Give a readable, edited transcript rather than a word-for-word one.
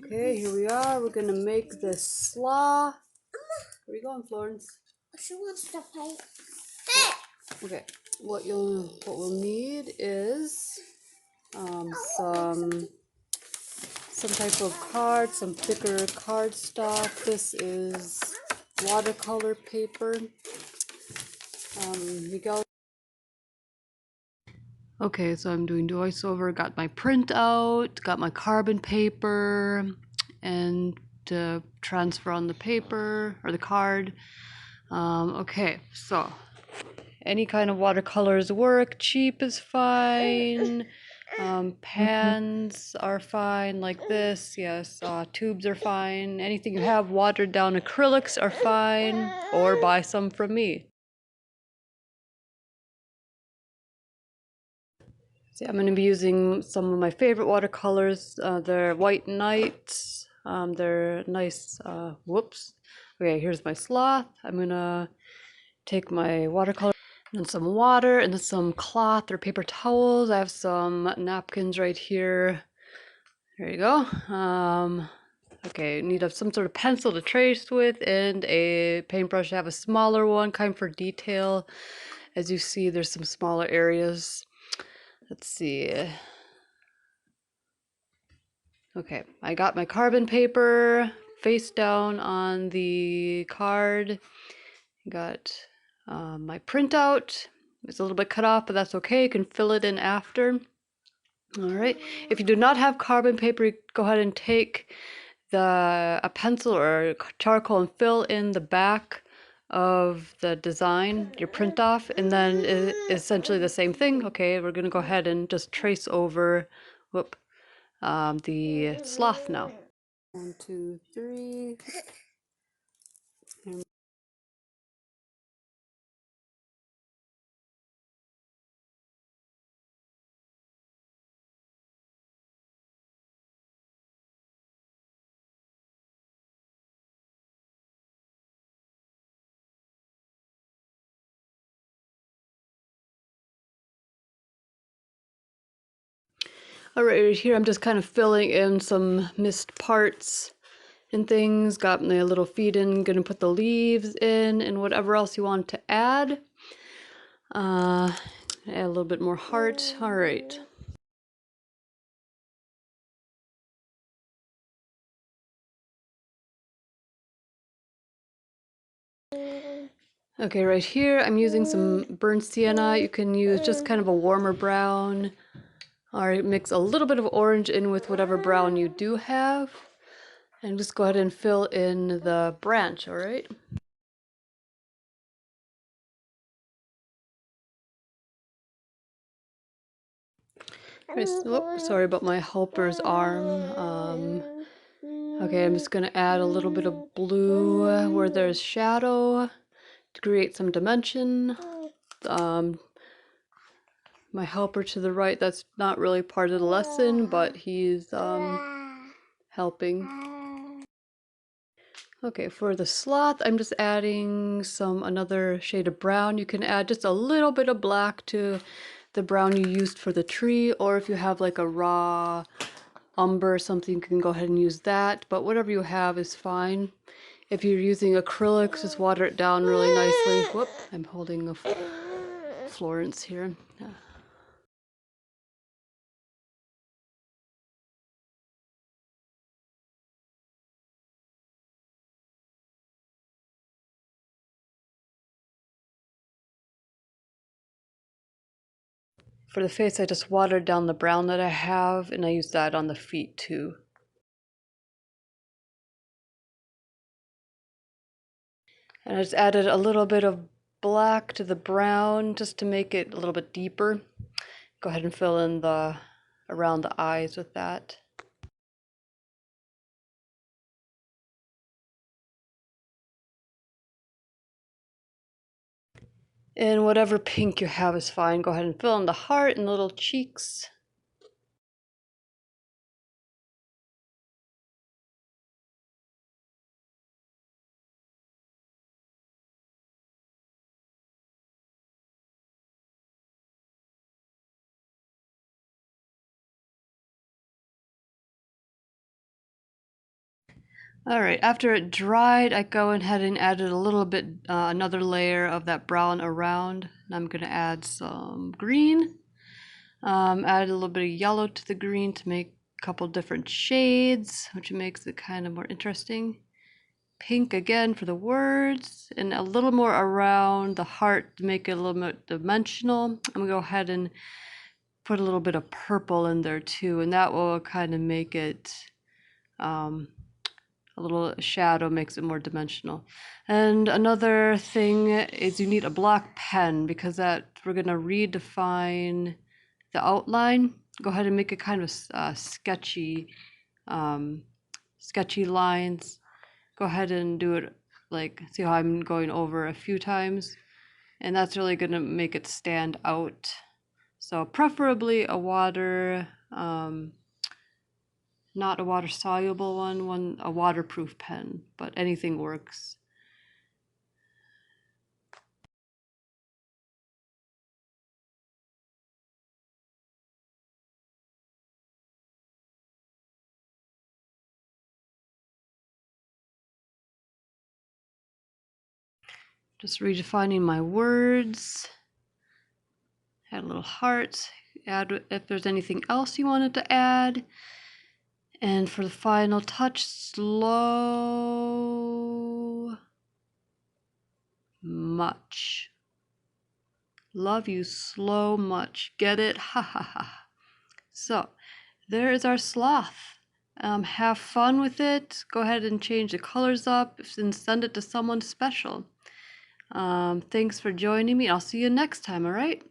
Okay, here we are. We're gonna make this sloth. Where are you going, Florence? She wants to play. Okay, what we'll need is some type of card, some thicker cardstock. This is watercolor paper. Miguel. Okay, so I'm doing voiceover. Got my printout, got my carbon paper, and transfer on the paper or the card. Okay, so any kind of watercolors work. Cheap is fine. Pans are fine, like this. Yes, tubes are fine. Anything you have watered down acrylics are fine, or buy some from me. See, I'm going to be using some of my favorite watercolors. They're White Knights. They're nice. Whoops. Okay, here's my sloth. I'm going to take my watercolor and some water and then some cloth or paper towels. I have some napkins right here. There you go. Okay, need some sort of pencil to trace with and a paintbrush. I have a smaller one, kind of for detail. As you see, there's some smaller areas. Let's see. Okay, I got my carbon paper face down on the card. Got my printout. It's a little bit cut off, but that's okay. You can fill it in after. All right. If you do not have carbon paper, go ahead and take a pencil or charcoal and fill in the back of the design, your print off, and then it's essentially the same thing. Okay, we're gonna go ahead and just trace over, the sloth now. 1, 2, 3. All right, here I'm just kind of filling in some missed parts and things. Got my little feet in, gonna put the leaves in and whatever else you want to add. Add a little bit more heart. All right. Okay, right here I'm using some burnt sienna. You can use just kind of a warmer brown, or mix a little bit of orange in with whatever brown you do have. And just go ahead and fill in the branch, all right? Sorry about my helper's arm. Okay, I'm just gonna add a little bit of blue where there's shadow to create some dimension. My helper to the right, that's not really part of the lesson, but he's helping. Okay, for the sloth, I'm just adding another shade of brown. You can add just a little bit of black to the brown you used for the tree, or if you have like a raw umber or something, you can go ahead and use that, but whatever you have is fine. If you're using acrylics, just water it down really nicely. Whoop, I'm holding a Florence here. For the face, I just watered down the brown that I have, and I use that on the feet too. And I just added a little bit of black to the brown just to make it a little bit deeper. Go ahead and fill in around the eyes with that. And whatever pink you have is fine. Go ahead and fill in the heart and little cheeks. All right, after it dried, I go ahead and added a little bit, another layer of that brown around. And I'm gonna add some green. Add a little bit of yellow to the green to make a couple different shades, which makes it kind of more interesting. Pink again for the words, and a little more around the heart to make it a little bit dimensional. I'm gonna go ahead and put a little bit of purple in there too, and that will kind of make it a little shadow, makes it more dimensional. And another thing is you need a black pen because that we're gonna redefine the outline. Go ahead and make it kind of sketchy, sketchy lines. Go ahead and do it like, see how I'm going over a few times, and that's really gonna make it stand out. So preferably a water, not a water soluble one, a waterproof pen, but anything works. Just redefining my words. Add a little heart. Add if there's anything else you wanted to add. And for the final touch, slow much. Love you slow much. Get it? Ha ha ha. So there is our sloth. Have fun with it. Go ahead and change the colors up and send it to someone special. Thanks for joining me. I'll see you next time, all right?